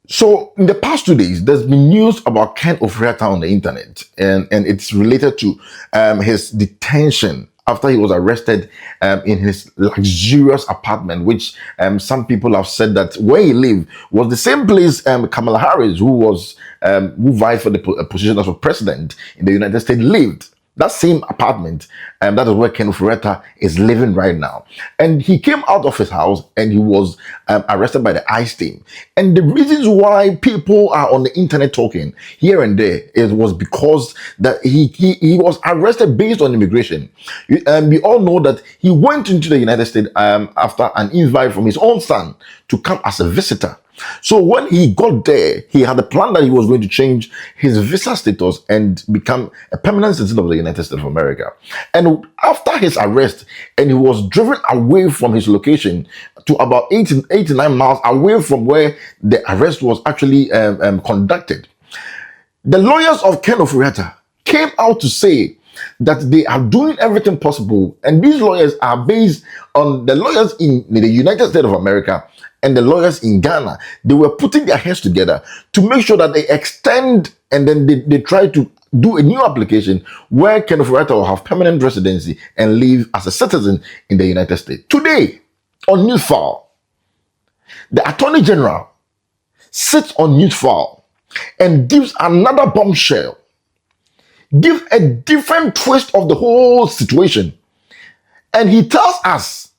So in the past 2 days, there's been news about Ken Ofori on the internet, and it's related to his detention after he was arrested in his luxurious apartment, which some people have said that where he lived was the same place Kamala Harris, who vied for the position as a president in the United States, lived. That same apartment, that is where Ken Ofori is living right now. And he came out of his house and he was arrested by the ICE team. And the reasons why people are on the internet talking here and there was because that he was arrested based on immigration. We all know that he went into the United States after an invite from his own son to come as a visitor. So when he got there, he had a plan that he was going to change his visa status and become a permanent citizen of the United States of America. And after his arrest, and he was driven away from his location to about 89 miles away from where the arrest was actually conducted. The lawyers of Ken Ofori came out to say that they are doing everything possible, and these lawyers are based on the lawyers in the United States of America and the lawyers in Ghana. They were putting their heads together to make sure that they extend, and then they try to do a new application where Ken Ofori will have permanent residency and live as a citizen in the United States. Today, on News File, the Attorney General sits on News File and gives another bombshell, gives a different twist of the whole situation. And he tells us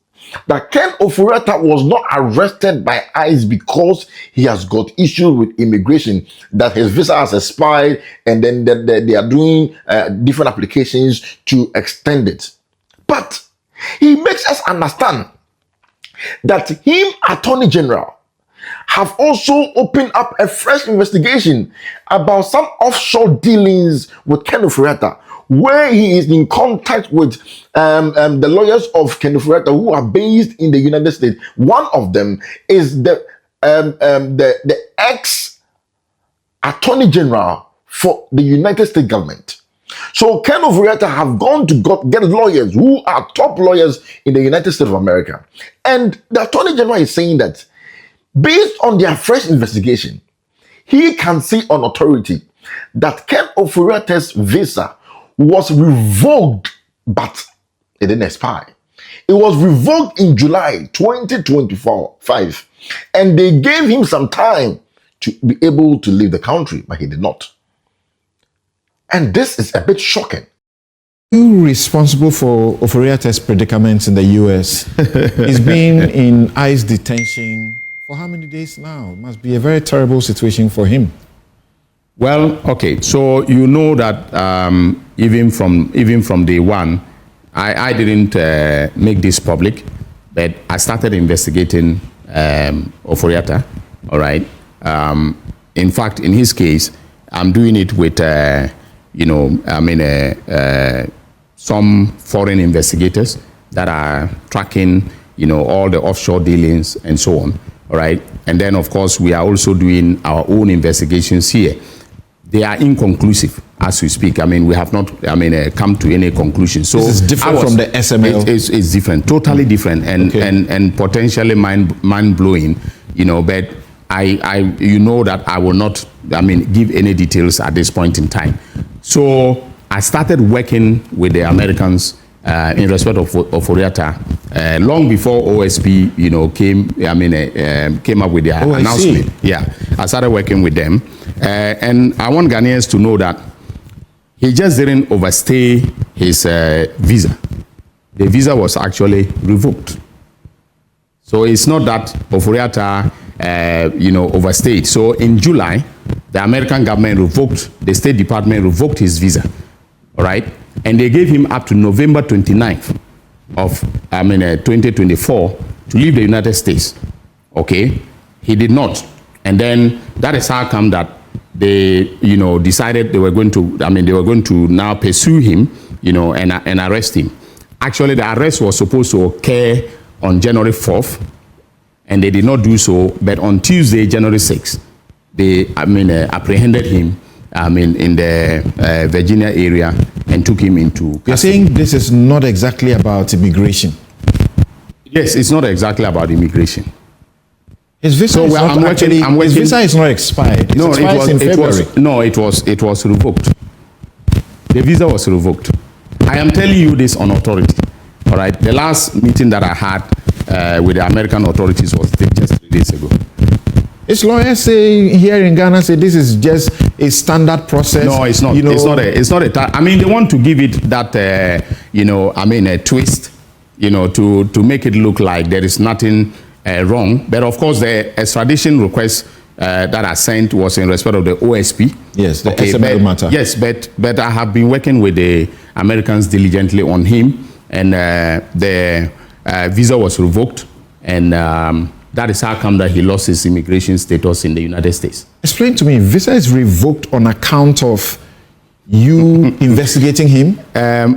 that Ken Ofori was not arrested by ICE because he has got issues with immigration, that his visa has expired, and then they are doing different applications to extend it. But he makes us understand that him, Attorney General, have also opened up a fresh investigation about some offshore dealings with Ken Ofori, where he is in contact with the lawyers of Ken Ofori who are based in the United States. One of them is the ex-Attorney General for the United States government. So Ken Ofori have gone to get lawyers who are top lawyers in the United States of America. And the Attorney General is saying that based on their fresh investigation, he can say on authority that Ken Ofori's visa was revoked, but it didn't expire. It was revoked in July 2025, and they gave him some time to be able to leave the country, but he did not. And this is a bit shocking. Who responsible for Ofori's predicaments in the US? He's been in ICE detention for how many days now? It must be a very terrible situation for him. Well, okay, so you know that even from day one, I didn't make this public, but I started investigating Ofori, all right? In fact, in his case, I'm doing it with, some foreign investigators that are tracking, all the offshore dealings and so on, all right? And then, of course, we are also doing our own investigations here. They are inconclusive as we speak. I mean, we have not, come to any conclusion. So this is different from the SML. It's different, totally different, and potentially mind blowing. But I that I will not, give any details at this point in time. So I started working with the Americans in respect of Ofori long before OSP, came up with their announcement. Yeah, I started working with them. And I want Ghanaians to know that he just didn't overstay his visa. The visa was actually revoked. So it's not that Ofori overstayed. So in July, the American government revoked, the State Department revoked his visa, all right? And they gave him up to November 29th of 2024 to leave the United States, okay? He did not. And then that is how come that they, decided they were going to, now pursue him, and arrest him. Actually, the arrest was supposed to occur on January 4th, and they did not do so. But on Tuesday, January 6th, they, apprehended him, in the Virginia area and took him into custody. You're saying this is not exactly about immigration? Yes, it's not exactly about immigration. His visa So is well, not his visa is not expired. It expires in February. It was revoked. The visa was revoked. I am telling you this on authority. All right. The last meeting that I had with the American authorities was just 3 days ago. His lawyers say here in Ghana say this is just a standard process. No, it's not. It's not a. I mean, they want to give it that a twist, to make it look like there is nothing wrong. But of course, the extradition request that I sent was in respect of the OSP. Yes, the SML matter. Yes, but I have been working with the Americans diligently on him, and the visa was revoked, and that is how come that he lost his immigration status in the United States. Explain to me, visa is revoked on account of you investigating him?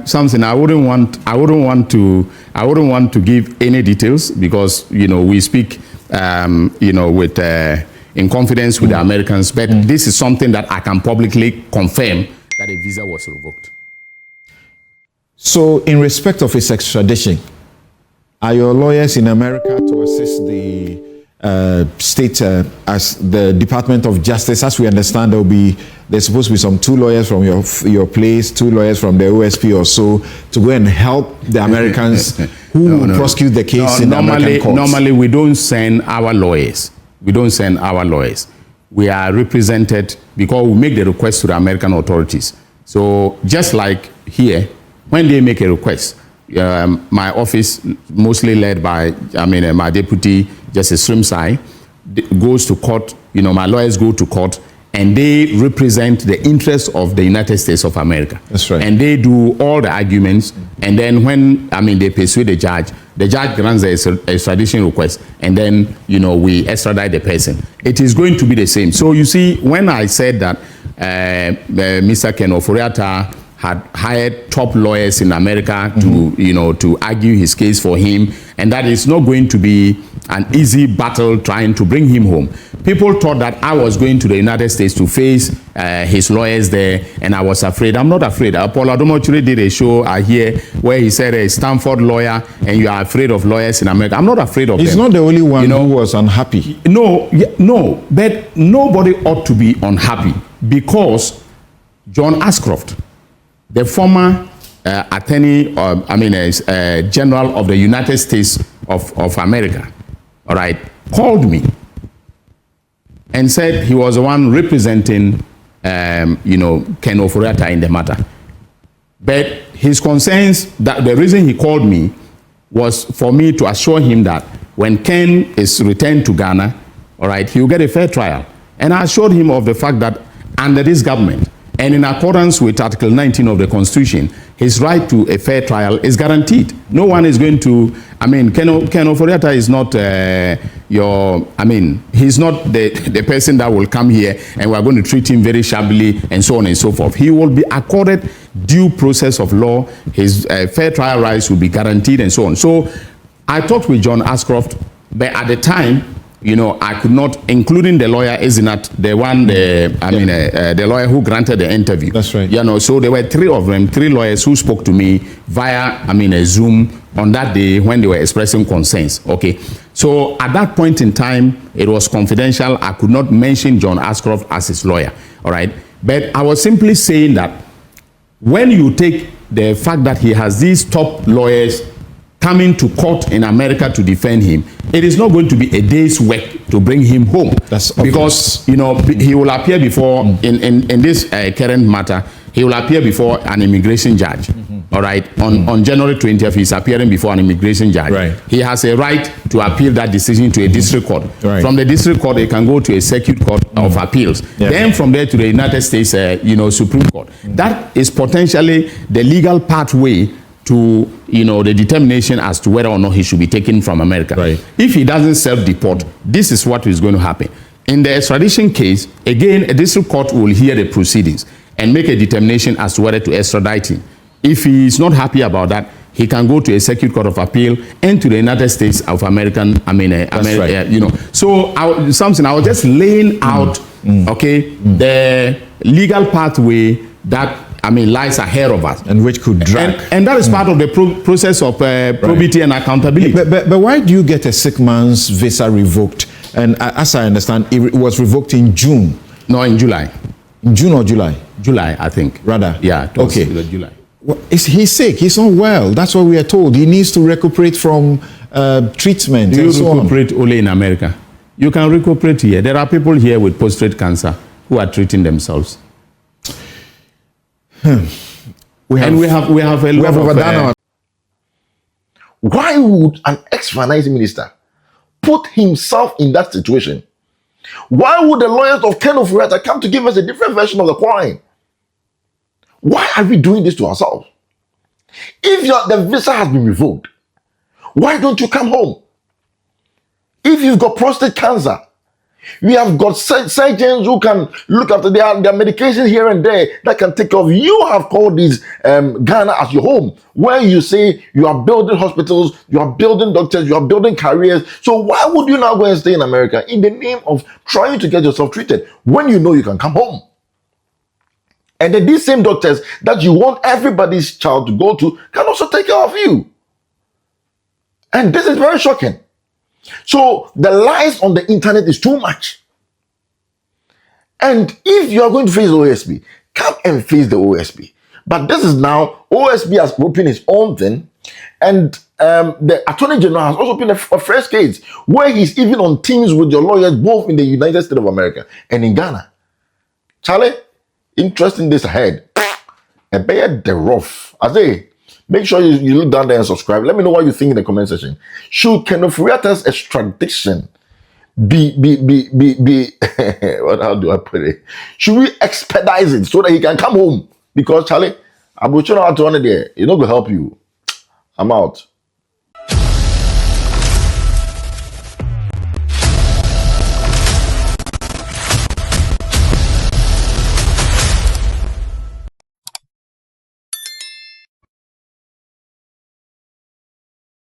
Something I wouldn't want to give any details, because we speak with in confidence with the Americans, but this is something that I can publicly confirm that a visa was revoked. So in respect of his extradition, are your lawyers in America to assist the state as the Department of Justice? As we understand, there's supposed to be some 2 lawyers from your place, 2 lawyers from the OSP or so, to go and help the Americans who prosecute the case in the American courts. Normally, we don't send our lawyers. We don't send our lawyers. We are represented because we make the request to the American authorities. So just like here, when they make a request, my office, mostly led by, my deputy, Justice Srimsai, goes to court. My lawyers go to court, and they represent the interests of the United States of America. That's right. And they do all the arguments, and then when, they persuade the judge grants the extradition request, and then, we extradite the person. It is going to be the same. So you see, when I said that Mr. Ken Ofori had hired top lawyers in America to argue his case for him, and that is not going to be an easy battle trying to bring him home. People thought that I was going to the United States to face his lawyers there, and I was afraid. I'm not afraid. Paul Adomochuri did a show here where he said a Stanford lawyer, and you are afraid of lawyers in America. I'm not afraid of them. He's not the only one who was unhappy. No, but nobody ought to be unhappy, because John Ashcroft, the former attorney, general of the United States of America, all right, called me and said he was the one representing, Ken Ofori in the matter. But his concerns, that the reason he called me was for me to assure him that when Ken is returned to Ghana, all right, he will get a fair trial. And I assured him of the fact that under this government, and in accordance with Article 19 of the Constitution, his right to a fair trial is guaranteed. No one is going to, Ken Ofori is not he's not the person that will come here and we're going to treat him very shabbily and so on and so forth. He will be accorded due process of law. His fair trial rights will be guaranteed and so on. So I talked with John Ashcroft, but at the time, I could not, including the lawyer, the lawyer who granted the interview. That's right. So there were 3 of them, 3 lawyers who spoke to me via, a Zoom on that day when they were expressing concerns. Okay. So at that point in time, it was confidential. I could not mention John Ashcroft as his lawyer. All right. But I was simply saying that when you take the fact that he has these top lawyers coming to court in America to defend him, it is not going to be a day's work to bring him home. That's because he will appear before in this current matter. He will appear before an immigration judge. All right, on January 20th, he's appearing before an immigration judge. Right. He has a right to appeal that decision to a district court. Right. From the district court, he can go to a circuit court of appeals. Yeah. Then from there to the United States, Supreme Court. That is potentially the legal pathway to the determination as to whether or not he should be taken from America. Right. If he doesn't self-deport, this is what is going to happen. In the extradition case, again, a district court will hear the proceedings and make a determination as to whether to extradite him. If he is not happy about that, he can go to a circuit court of appeal and to the United States of American, right. So I was just laying out, the legal pathway that lies ahead of us, and which could drag, and that is part of the process of probity and accountability. But why do you get a sick man's visa revoked And as I understand, it was revoked in June. No, in July. In June or July? July, I think. Rather. Yeah. It was July. Well, he's sick. He's not well. That's what we are told. He needs to recuperate from treatment. Do you and so recuperate only in America? You can recuperate here. There are people here with prostate cancer who are treating themselves. We have a lot of... Why would an ex-finance minister put himself in that situation? Why would the lawyers of Ken Ofori come to give us a different version of the coin? Why are we doing this to ourselves? If the visa has been revoked, why don't you come home? If you've got prostate cancer, we have got surgeons who can look after their medication here and there that can take care of. You have called this Ghana as your home, where you say you are building hospitals, you are building doctors, you are building careers. So why would you now go and stay in America in the name of trying to get yourself treated when you know you can come home? And then these same doctors that you want everybody's child to go to can also take care of you. And this is very shocking. So the lies on the internet is too much. And if you are going to face the OSB, come and face the OSB. But this is now, OSB has opened its own thing, and the Attorney General has also opened a fresh case where he's even on teams with your lawyers both in the United States of America and in Ghana. Charlie, interesting days ahead. A bear the rough. I say, make sure you look down there and subscribe. Let me know what you think in the comment section. Should Ken Ofori's extradition be how do I put it? Should we expedite it so that he can come home? Because Charlie, I'm going to there. It's not going to help you. I'm out.